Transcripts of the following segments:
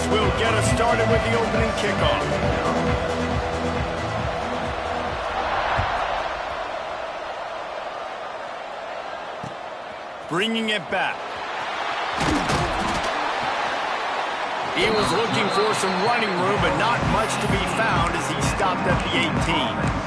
will get us started with the opening kickoff. Bringing it back. He was looking for some running room, but not much to be found as he stopped at the 18.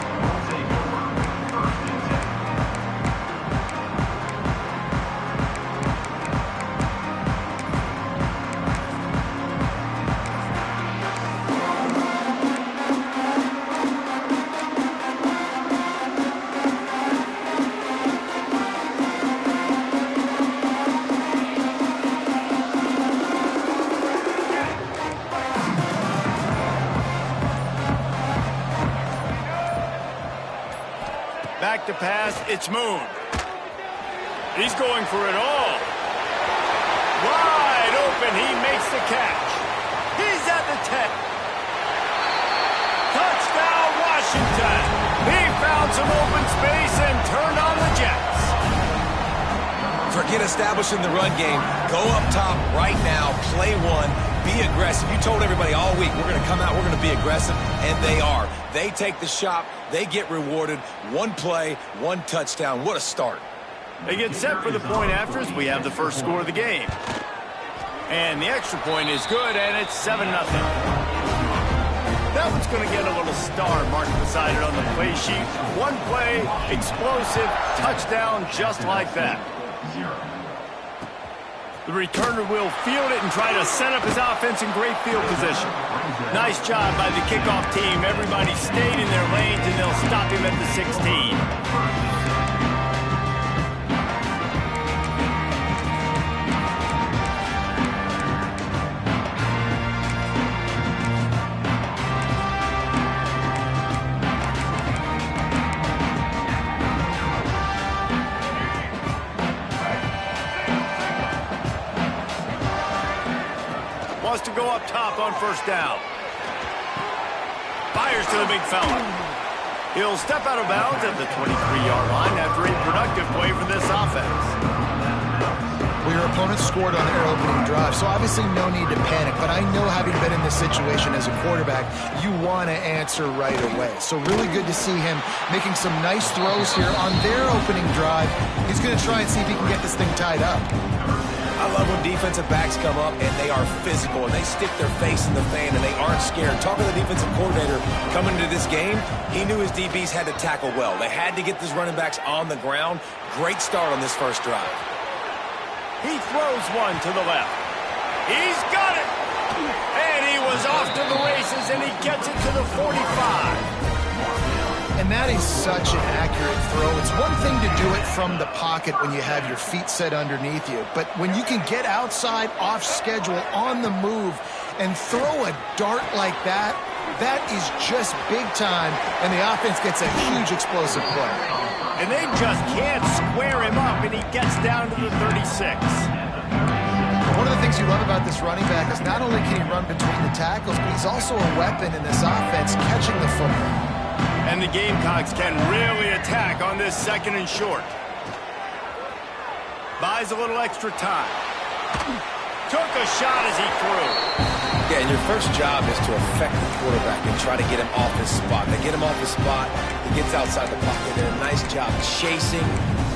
Back to pass, it's Moon. He's going for it all. Wide open, he makes the catch. He's at the 10. Touchdown, Washington. He found some open space and turned on the Jets. Forget establishing the run game. Go up top right now, play one, be aggressive. You told everybody all week, we're going to come out, we're going to be aggressive, and they are. They take the shot, they get rewarded. One play, one touchdown. What a start. They get set for the point after as we have the first score of the game. And the extra point is good, and it's 7-0. That one's going to get a little star marked beside it on the play sheet. One play, explosive, touchdown, just like that. The returner will field it and try to set up his offense in great field position. Nice job by the kickoff team. Everybody stayed in their lanes, and they'll stop him at the 16. Wants to go up top on first down. Fires to the big fella. He'll step out of bounds at the 23-yard line after a productive play for this offense. Well, your opponent scored on their opening drive, so obviously no need to panic. But I know, having been in this situation as a quarterback, you want to answer right away. So really good to see him making some nice throws here on their opening drive. He's going to try and see if he can get this thing tied up. I love when defensive backs come up and they are physical and they stick their face in the fan and they aren't scared. Talking to the defensive coordinator coming into this game, he knew his DBs had to tackle well. They had to get these running backs on the ground. Great start on this first drive. He throws one to the left. He's got it! And he was off to the races, and he gets it to the 45. And that is such an accurate throw. It's one thing to do it from the pocket when you have your feet set underneath you, but when you can get outside, off schedule, on the move, and throw a dart like that, that is just big time, and the offense gets a huge explosive play. And they just can't square him up, and he gets down to the 36. One of the things you love about this running back is not only can he run between the tackles, but he's also a weapon in this offense catching the football. And the Gamecocks can really attack on this second and short. Buys a little extra time. Took a shot as he threw. Yeah, and your first job is to affect the quarterback and try to get him off his spot. They get him off his spot, he gets outside the pocket, and a nice job chasing,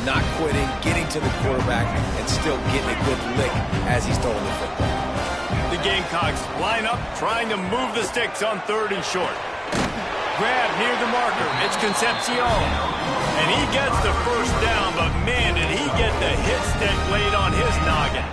not quitting, getting to the quarterback, and still getting a good lick as he's throwing the football. The Gamecocks line up, trying to move the sticks on third and short. Grab near the marker. It's Concepcion. And he gets the first down, but man, did he get the hit stick laid on his noggin.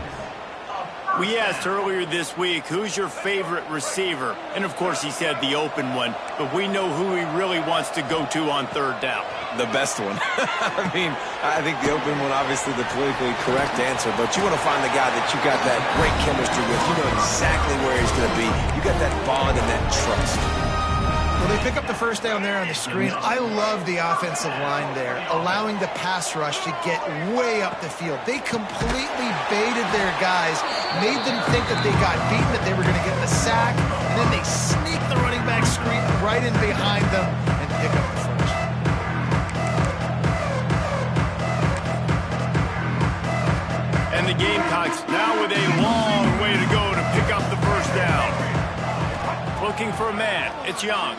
We asked earlier this week, who's your favorite receiver? And of course he said the open one, but we know who he really wants to go to on third down. The best one. I mean, I think the open one, obviously the politically correct answer, but you want to find the guy that you got that great chemistry with. You know exactly where he's going to be. You got that bond and that trust. Well, they pick up the first down there on the screen. I love the offensive line there, allowing the pass rush to get way up the field. They completely baited their guys, made them think that they got beaten, that they were going to get the sack, and then they sneak the running back screen right in behind them and pick up the first. And the Gamecocks now with a long way to go to pick up the first down. looking for a man. It's Young.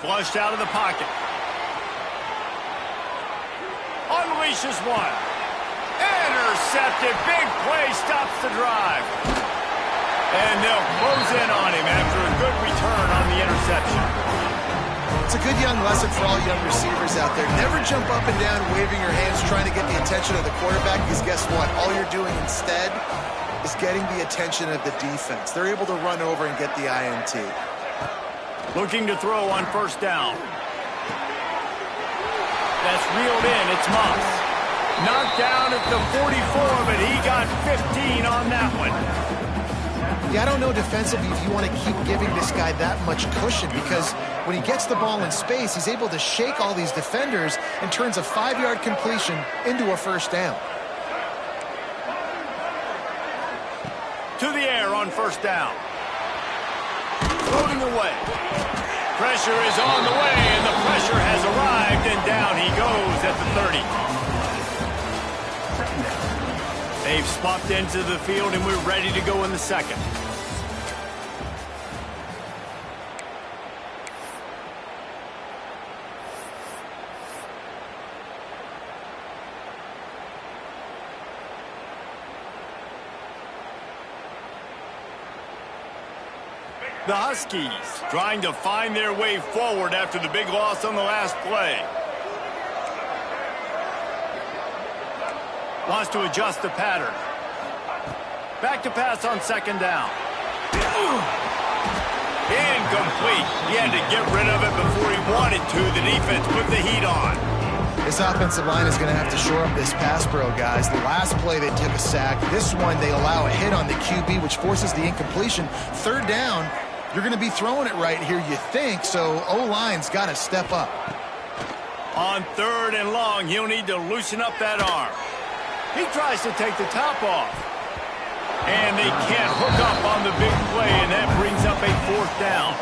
Flushed out of the pocket. Unleashes one. Intercepted. Big play stops the drive. And they'll close in on him after a good return on the interception. It's a good young lesson for all young receivers out there. Never jump up and down waving your hands trying to get the attention of the quarterback, because guess what? All you're doing instead is getting the attention of the defense. They're able to run over and get the INT. Looking to throw on first down. That's reeled in. It's Moss. Knocked down at the 44, but he got 15 on that one. Yeah, I don't know defensively if you want to keep giving this guy that much cushion, because when he gets the ball in space, he's able to shake all these defenders and turns a 5-yard completion into a first down. To the air on first down. Floating away. Pressure is on the way, and the pressure has arrived, and down he goes at the 30. They've swapped into the field, and we're ready to go in the second. The Huskies trying to find their way forward after the big loss on the last play. Wants to adjust the pattern. Back to pass on second down. Incomplete. He had to get rid of it before he wanted to. The defense put the heat on. This offensive line is going to have to shore up this pass pro, guys. The last play they took a sack. This one they allow a hit on the QB, which forces the incompletion. Third down, you're going to be throwing it right here, you think, so O-line's got to step up. On third and long, he'll need to loosen up that arm. He tries to take the top off. And they can't hook up on the big play, and that brings up a fourth down.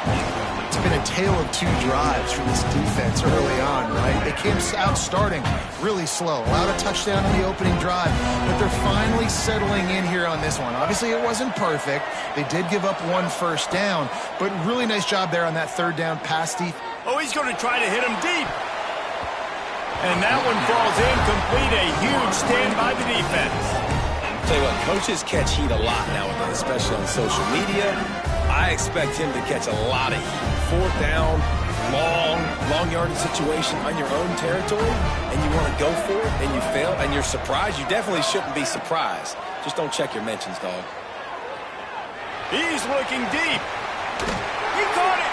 It's been a tale of two drives for this defense early on, right? They came out starting really slow, allowed a touchdown on the opening drive, but they're finally settling in here on this one. Obviously, it wasn't perfect. They did give up one first down, but really nice job there on that third down pass deep. Oh, he's going to try to hit him deep. And that one falls incomplete. A huge stand by the defense. Tell you what, coaches catch heat a lot nowadays, especially on social media. I expect him to catch a lot of heat. Fourth down, long yardage situation on your own territory, and you want to go for it, and you fail, and you're surprised. You definitely shouldn't be surprised. Just don't check your mentions, dog. He's looking deep. He caught it.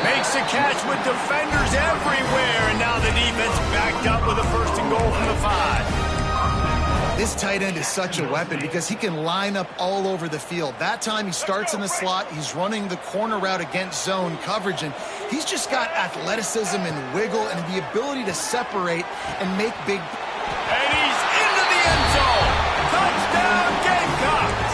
Makes the catch with defenders everywhere, and now the defense backed up with a first and goal from the 5. This tight end is such a weapon because he can line up all over the field. That time he starts in the slot. He's running the corner route against zone coverage, and he's just got athleticism and wiggle and the ability to separate and make big. And he's into the end zone. Touchdown, Gamecocks.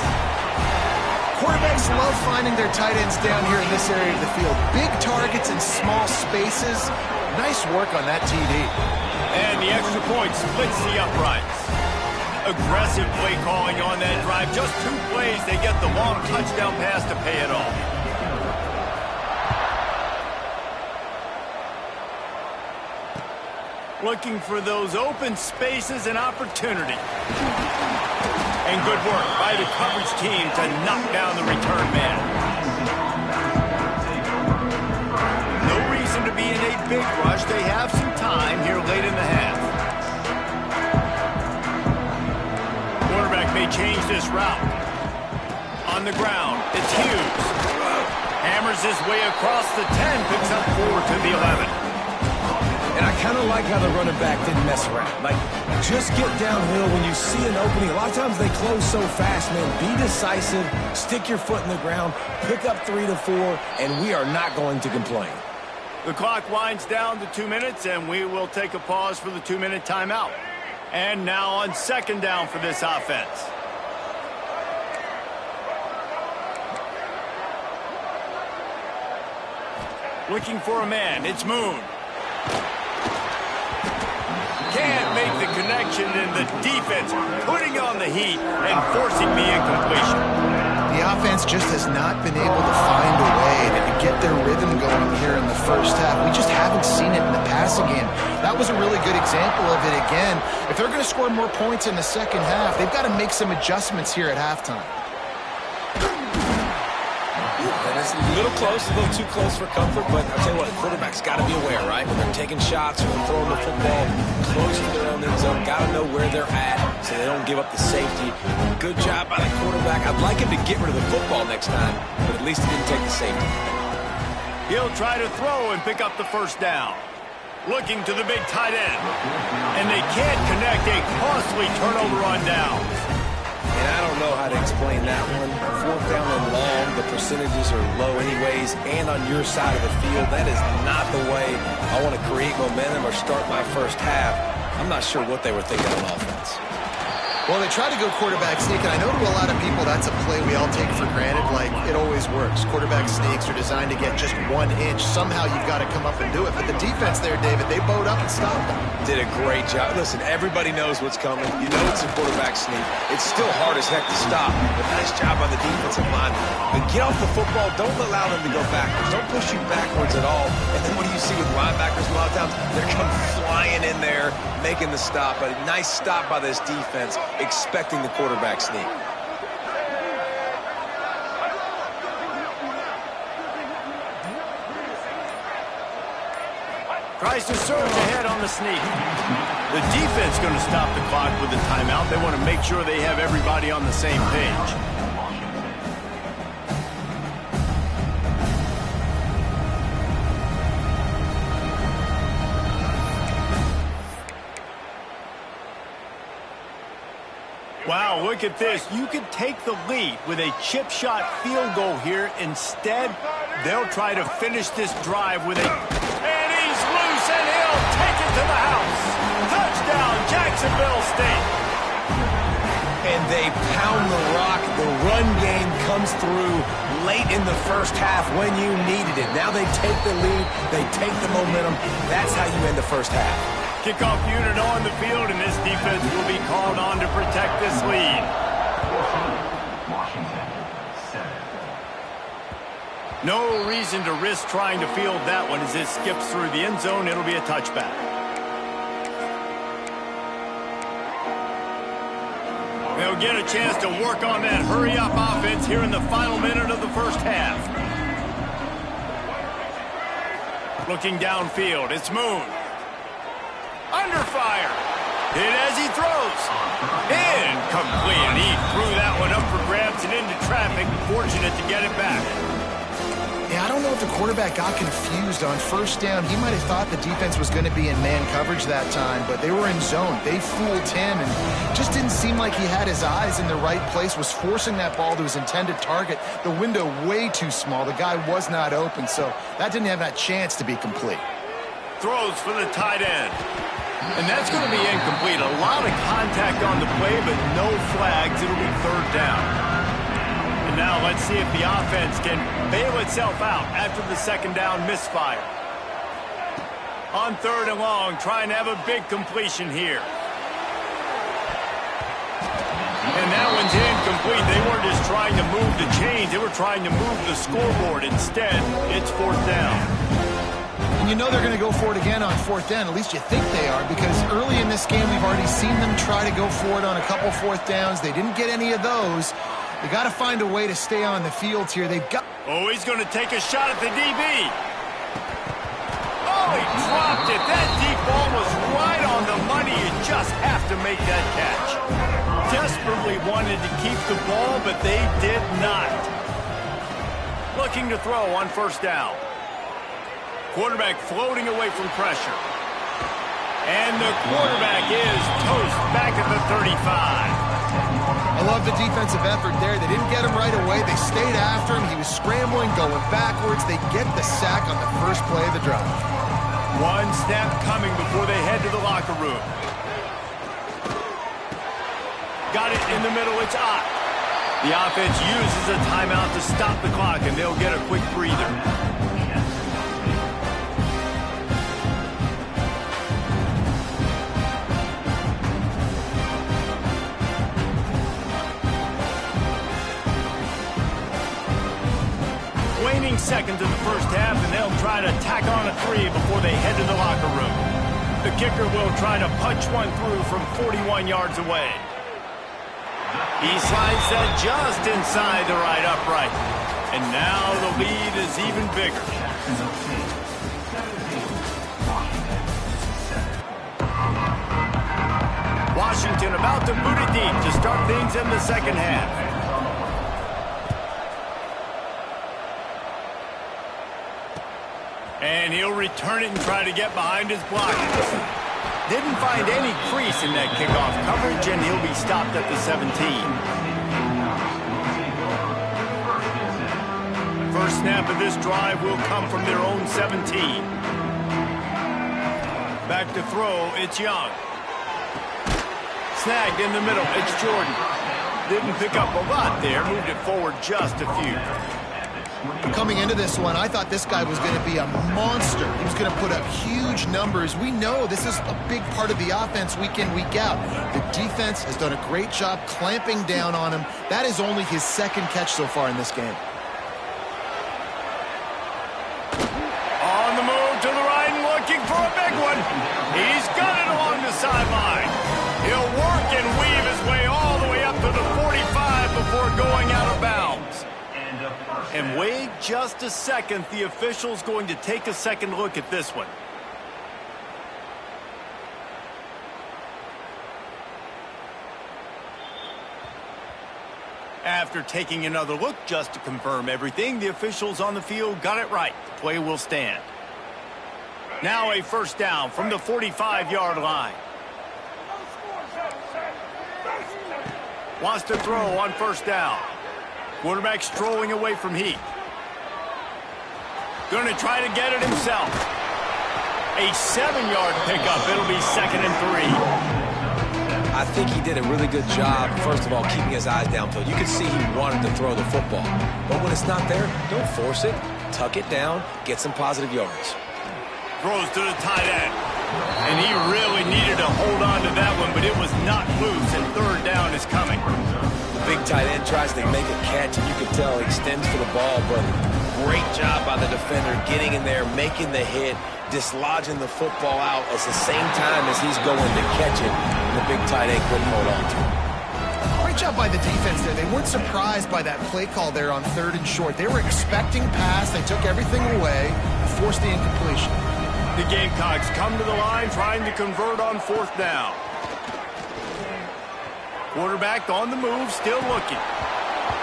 Quarterbacks love finding their tight ends down here in this area of the field. Big targets and small spaces. Nice work on that TD. And the extra point splits the uprights. Aggressive play calling on that drive. Just 2 plays, they get the long touchdown pass to pay it off. Looking for those open spaces and opportunity. And good work by the coverage team to knock down the return man. No reason to be in a big rush. They have some time here late in the half. Quarterback may change this route. On the ground, it's Hughes. Hammers his way across the 10, picks up 4 to the 11. And I kind of like how the running back didn't mess around. Like, just get downhill when you see an opening. A lot of times they close so fast, man. Be decisive, stick your foot in the ground, pick up 3 to 4, and we are not going to complain. The clock winds down to 2 minutes, and we will take a pause for the 2-minute timeout. And now on second down for this offense. Looking for a man. It's Moon. Can't make the connection, and the defense putting on the heat and forcing the incompletion. The The offense just has not been able to find a way to get their rhythm going here in the first half. We just haven't seen it in the passing game. That was a really good example of it again. If they're going to score more points in the second half, they've got to make some adjustments here at halftime. And it's a little close, a little too close for comfort, but I'll tell you what, quarterback's got to be aware, right? When they're taking shots or throwing the football close to their own end zone, got to know where they're at so they don't give up the safety. Good job by the quarterback. I'd like him to get rid of the football next time, but at least he didn't take the safety. He'll try to throw and pick up the first down. Looking to the big tight end. And they can't connect, a costly turnover on downs. And I don't know how to explain that one. Fourth down and long, the percentages are low anyways, and on your side of the field, that is not the way I want to create momentum or start my first half. I'm not sure what they were thinking on offense. Well, they try to go quarterback sneak, and I know to a lot of people that's a play we all take for granted, like it always works. Quarterback sneaks are designed to get just 1 inch. Somehow you've got to come up and do it. But the defense there, David, they bowed up and stopped them. Did a great job. Listen, everybody knows what's coming. You know it's a quarterback sneak. It's still hard as heck to stop. But nice job by the defensive line. But get off the football. Don't allow them to go backwards. Don't push you backwards at all. And then what do you see with linebackers a lot of times? They're come flying in there, making the stop. But a nice stop by this defense, expecting the quarterback sneak. Tries to surge ahead on the sneak. The defense going to stop the clock with the timeout. They want to make sure they have everybody on the same page. Wow, look at this. You could take the lead with a chip shot field goal here. Instead, they'll try to finish this drive with a... And he's loose, and he'll take it to the house. Touchdown, Jacksonville State. And they pound the rock. The run game comes through late in the first half when you needed it. Now they take the lead. They take the momentum. That's how you end the first half. Kickoff unit on the field, and this defense will be called on to protect this lead. No reason to risk trying to field that one as it skips through the end zone. It'll be a touchback. They'll get a chance to work on that hurry-up offense here in the final minute of the first half. Looking downfield, it's Moon. Under fire. Hit as he throws. Incomplete. And he threw that one up for grabs and into traffic. Fortunate to get it back. Yeah, I don't know if the quarterback got confused on first down. He might have thought the defense was going to be in man coverage that time, but they were in zone. They fooled him and just didn't seem like he had his eyes in the right place, was forcing that ball to his intended target. The window way too small. The guy was not open, so that didn't have that chance to be complete. Throws for the tight end. And that's going to be incomplete. A lot of contact on the play, but no flags. It'll be third down. And now let's see if the offense can bail itself out after the second down misfire. On third and long, trying to have a big completion here. And that one's incomplete. They weren't just trying to move the chains. They were trying to move the scoreboard. Instead, it's fourth down. And you know they're going to go for it again on fourth down. At least you think they are, because early in this game we've already seen them try to go for it on a couple fourth downs. They didn't get any of those. They got to find a way to stay on the field here. They've got... Oh, he's going to take a shot at the DB. Oh, he dropped it. That deep ball was right on the money. You just have to make that catch. Desperately wanted to keep the ball, but they did not. Looking to throw on first down. Quarterback floating away from pressure. And the quarterback is toast back at the 35. I love the defensive effort there. They didn't get him right away. They stayed after him. He was scrambling, going backwards. They get the sack on the first play of the drive. One snap coming before they head to the locker room. Got it in the middle. It's Ott. The offense uses a timeout to stop the clock, and they'll get a quick breather. seconds of the first half, and they'll try to tack on a 3 before they head to the locker room. The kicker will try to punch one through from 41 yards away. He slides that just inside the right upright. And now the lead is even bigger. Washington about to boot it deep to start things in the second half. And he'll return it and try to get behind his blockers. Didn't find any crease in that kickoff coverage, and he'll be stopped at the 17. First snap of this drive will come from their own 17. Back to throw, it's Young. Snagged in the middle, it's Jordan. Didn't pick up a lot there, moved it forward just a few. Coming into this one, I thought this guy was going to be a monster. He was going to put up huge numbers. We know this is a big part of the offense week in, week out. The defense has done a great job clamping down on him. That is only his second catch so far in this game. On the move to the right and looking for a big one. He's got it along the sideline. He'll work and weave his way all the way up to the 45 before going out of bounds. And wait just a second. The official's going to take a second look at this one. After taking another look just to confirm everything, the officials on the field got it right. The play will stand. Now a first down from the 45-yard line. Wants to throw on first down. Quarterback strolling away from Heath. Going to try to get it himself. A 7-yard pickup. It'll be 2nd and 3. I think he did a really good job, first of all, keeping his eyes downfield. You could see he wanted to throw the football. But when it's not there, don't force it. Tuck it down. Get some positive yards. Throws to the tight end. And he really needed to hold on to that one, but it was not loose, and third down is coming. Big tight end tries to make a catch, and you can tell he extends for the ball, but great job by the defender getting in there, making the hit, dislodging the football out at the same time as he's going to catch it, and the big tight end couldn't hold on to it. Great job by the defense there. They weren't surprised by that play call there on 3rd and short. They were expecting pass. They took everything away, forced the incompletion. The Gamecocks come to the line trying to convert on 4th down. Quarterback on the move, still looking.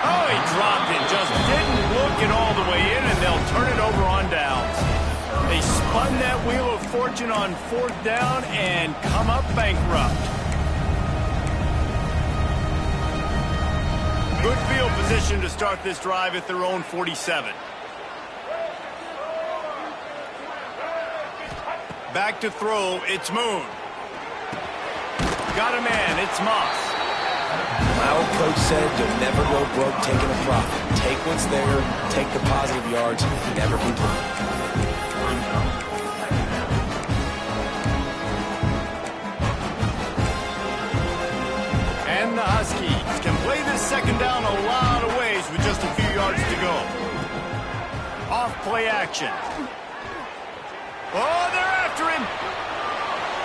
Oh, he dropped it. Just didn't look it all the way in, and they'll turn it over on downs. They spun that wheel of fortune on 4th down and come up bankrupt. Good field position to start this drive at their own 47. Back to throw, it's Moon. Got a man, it's Moss. My old coach said you'll never go broke taking a profit. Take what's there, take the positive yards, never complain. And the Huskies can play this second down a lot of ways with just a few yards to go. Off play action. Oh, they're after him.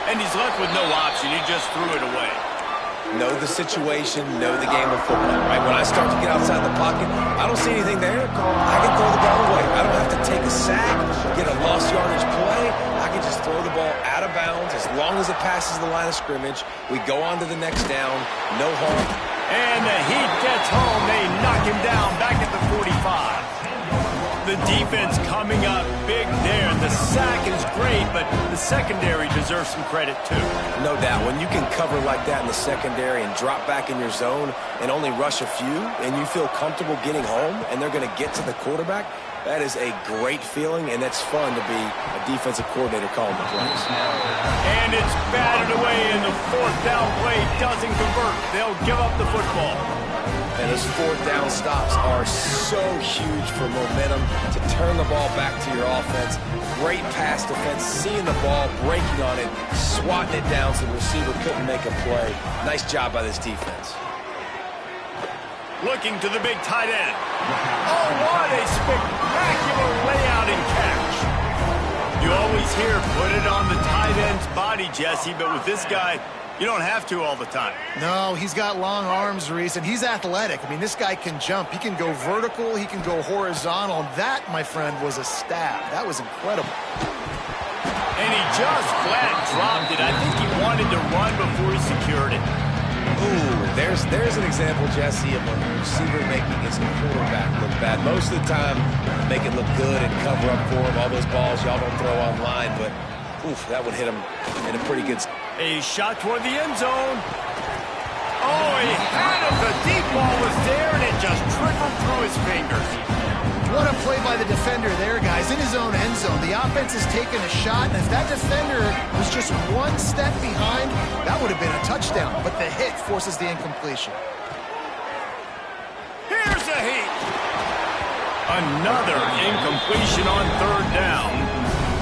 And he's left with no option. He just threw it away. Know the situation, know the game of football, right? When I start to get outside the pocket, I don't see anything there. I can throw the ball away. I don't have to take a sack, get a lost yardage play. I can just throw the ball out of bounds as long as it passes the line of scrimmage. We go on to the next down, no harm. And the Heat gets home. They knock him down back at the 45. The defense coming up big there. The sack is great, but the secondary deserves some credit too. No doubt. When you can cover like that in the secondary and drop back in your zone and only rush a few, and you feel comfortable getting home, and they're going to get to the quarterback, that is a great feeling, and that's fun to be a defensive coordinator calling the plays. And it's batted away, and the 4th down play doesn't convert. They'll give up the football. And those 4th down stops are so huge for momentum to turn the ball back to your offense. Great pass defense, seeing the ball, breaking on it, swatting it down so the receiver couldn't make a play. Nice job by this defense. Looking to the big tight end. Oh, what a spectacular killer layout and catch. You always hear put it on the tight end's body, Jesse, but with this guy, you don't have to all the time. No, he's got long arms, Reese, and he's athletic. I mean, this guy can jump. He can go vertical. He can go horizontal. And that, my friend, was a stab. That was incredible. And he just flat dropped it. I think he wanted to run before he secured it. Ooh, there's an example, Jesse, of a receiver making his quarterback look bad. Most of the time, make it look good and cover up for him. All those balls y'all don't throw online, but oof, that would hit him in a pretty good. A shot toward the end zone. Oh, he had him. The deep ball was there, and it just trickled through his fingers. What a play by the defender there, guys. In his own end zone, the offense has taken a shot, and if that defender was just one step behind, that would have been a touchdown. But the hit forces the incompletion. Here's a heat. Another incompletion on third down.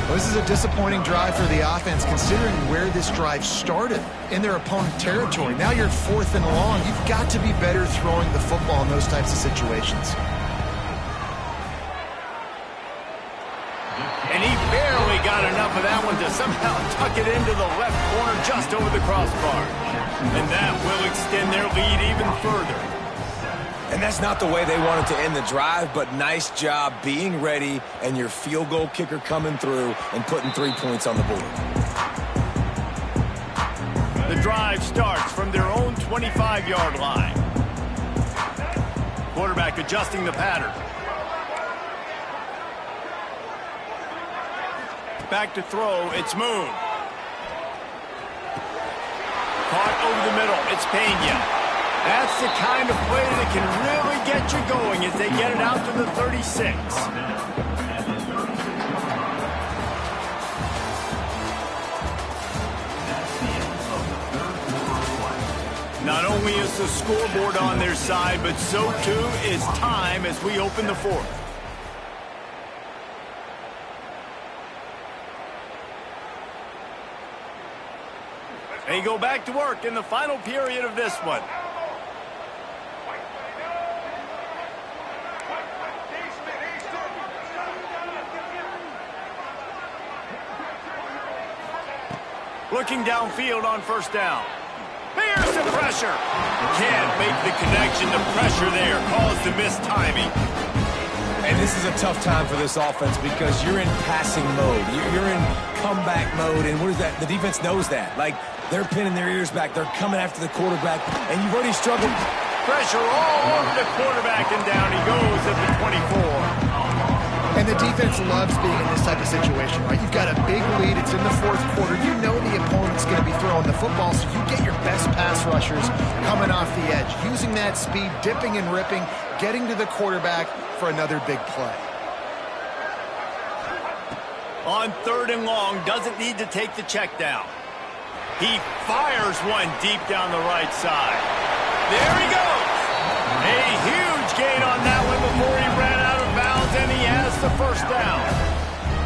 Well, this is a disappointing drive for the offense, considering where this drive started, in their opponent territory. Now you're 4th and long. You've got to be better throwing the football in those types of situations. And he barely got enough of that one to somehow tuck it into the left corner just over the crossbar. And that will extend their lead even further. And that's not the way they wanted to end the drive, but nice job being ready and your field goal kicker coming through and putting 3 points on the board. The drive starts from their own 25-yard line. Quarterback adjusting the pattern. Back to throw, it's Moon. Caught over the middle, it's Pena. That's the kind of play that can really get you going as they get it out to the 36. Not only is the scoreboard on their side, but so too is time as we open the 4th. They go back to work in the final period of this one. Looking downfield on first down. Here's the pressure. Can't make the connection. The pressure there caused the missed timing. And this is a tough time for this offense because you're in passing mode. You're in comeback mode, and what is that? The defense knows that. Like, they're pinning their ears back. They're coming after the quarterback, and you've already struggled. Pressure all over the quarterback, and down he goes at the 24. And the defense loves being in this type of situation, right? You've got a big lead. It's in the 4th quarter. You know the opponent's going to be throwing the football, so you get your best pass rushers coming off the edge, using that speed, dipping and ripping, getting to the quarterback for another big play. On 3rd and long, doesn't need to take the check down. He fires one deep down the right side. There he goes. A huge gain on that one before he ran out of bounds, and he has the first down.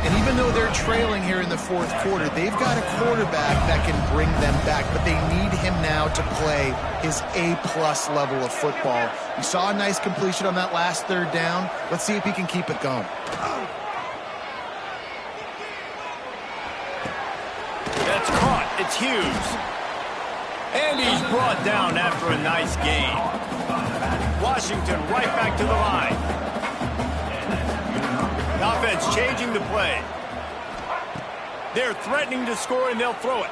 And even though they're trailing here in the 4th quarter, they've got a quarterback that can bring them back, but they need him now to play his A-plus level of football. You saw a nice completion on that last 3rd down. Let's see if he can keep it going. That's caught. It's Hughes. And he's brought down after a nice gain. Washington right back to the line. The offense changing the play. They're threatening to score, and they'll throw it.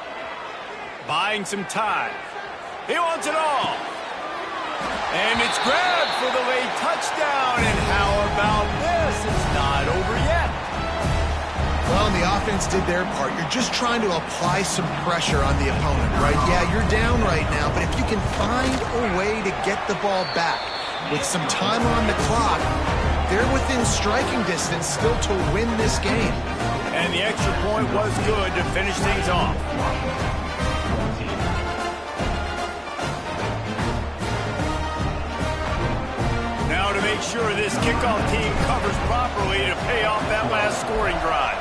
Buying some time. He wants it all. And it's grabbed for the late touchdown. And how about this? It's not over yet. Well, and the offense did their part. You're just trying to apply some pressure on the opponent, right? Yeah, you're down right now, but if you can find a way to get the ball back with some time on the clock, they're within striking distance still to win this game. And the extra point was good to finish things off. Now to make sure this kickoff team covers properly to pay off that last scoring drive.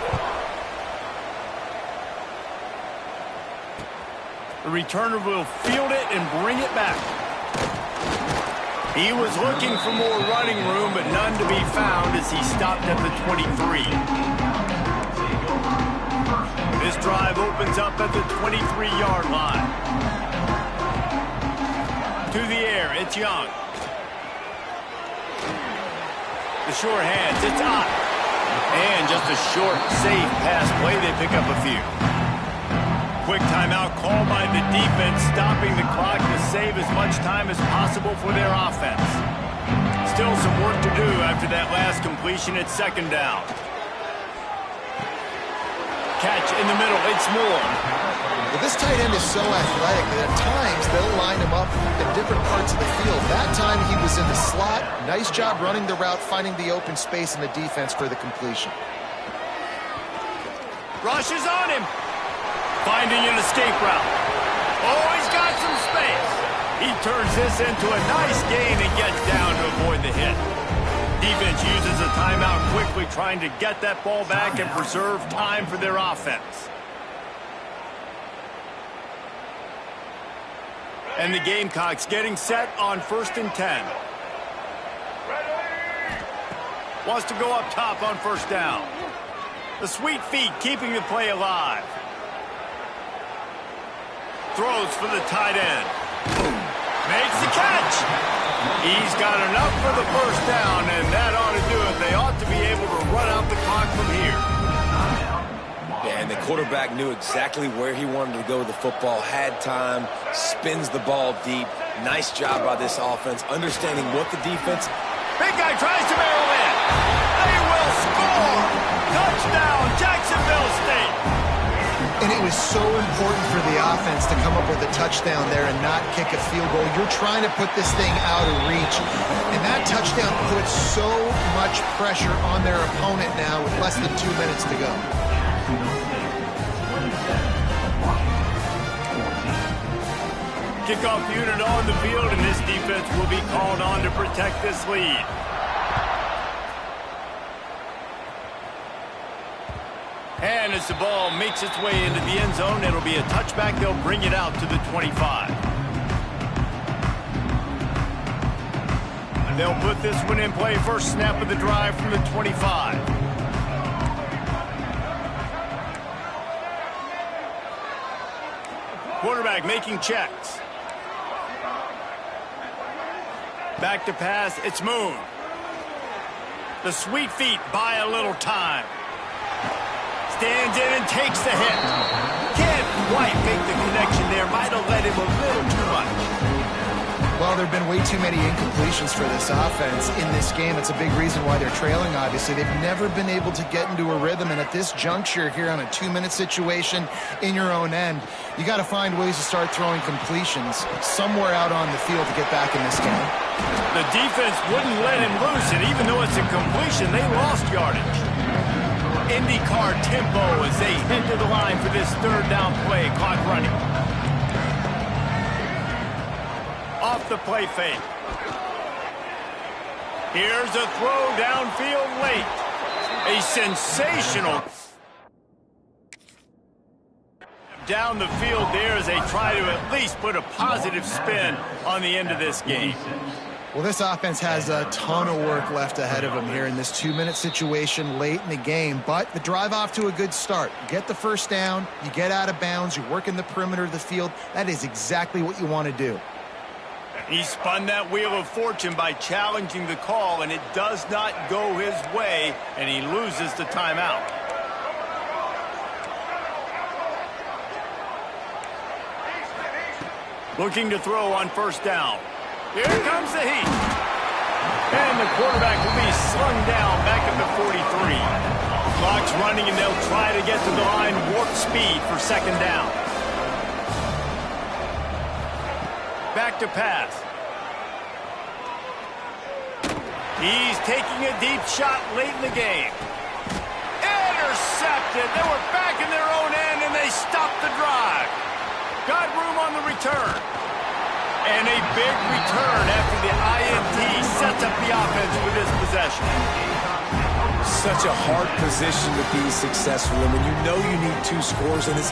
The returner will field it and bring it back. He was looking for more running room, but none to be found as he stopped at the 23. This drive opens up at the 23-yard line. To the air, it's Young. The short hands, it's up. And just a short, safe pass play, they pick up a few. Quick timeout called by the defense, stopping the clock to save as much time as possible for their offense. Still some work to do after that last completion at second down. Catch in the middle, it's Moore. Well, this tight end is so athletic that at times they'll line him up in different parts of the field. That time he was in the slot. Nice job running the route, finding the open space in the defense for the completion. Rush is on him. Finding an escape route. Oh, he's got some space. He turns this into a nice gain and gets down to avoid the hit. Defense uses a timeout quickly, trying to get that ball back and preserve time for their offense. And the Gamecocks getting set on 1st and 10. Wants to go up top on first down. The sweet feet keeping the play alive. Throws for the tight end. Makes the catch. He's got enough for the first down, and that ought to do it. They ought to be able to run out the clock from here. Yeah, and the quarterback knew exactly where he wanted to go with the football, had time, spins the ball deep. Nice job by this offense, understanding what the defense... Big guy tries to barrel in. They will score. Touchdown, Jacksonville State. And it was so important for the offense to come up with a touchdown there and not kick a field goal. You're trying to put this thing out of reach. And that touchdown puts so much pressure on their opponent now with less than 2 minutes to go. Kickoff unit on the field, and this defense will be called on to protect this lead. And as the ball makes its way into the end zone, it'll be a touchback. They'll bring it out to the 25. And they'll put this one in play. First snap of the drive from the 25. Quarterback making checks. Back to pass, it's Moon. The sweet feet buy a little time. Stands in and takes the hit. Can't quite make the connection there. Might have led him a little too much. Well, there have been way too many incompletions for this offense in this game. It's a big reason why they're trailing, obviously. They've never been able to get into a rhythm, and at this juncture here on a 2-minute situation in your own end, you got to find ways to start throwing completions somewhere out on the field to get back in this game. The defense wouldn't let him loose, and even though it's a completion, they lost yardage. IndyCar tempo as they head to the line for this third down play. Clock running. Off the play fake. Here's a throw downfield late. A sensational down the field there as they try to at least put a positive spin on the end of this game. Well, this offense has a ton of work left ahead of them here in this 2-minute situation late in the game, but the drive off to a good start. You get the first down, you get out of bounds, you work in the perimeter of the field. That is exactly what you want to do. He spun that wheel of fortune by challenging the call, and it does not go his way, and he loses the timeout. Looking to throw on first down. Here comes the heat. And the quarterback will be slung down back at the 43. Clock's running, and they'll try to get to the line warp speed for second down. Back to pass. He's taking a deep shot late in the game. Intercepted. They were back in their own end, and they stopped the drive. Got room on the return. And a big return after the INT sets up the offense for this possession. Such a hard position to be successful in when you know you need 2 scores, and it's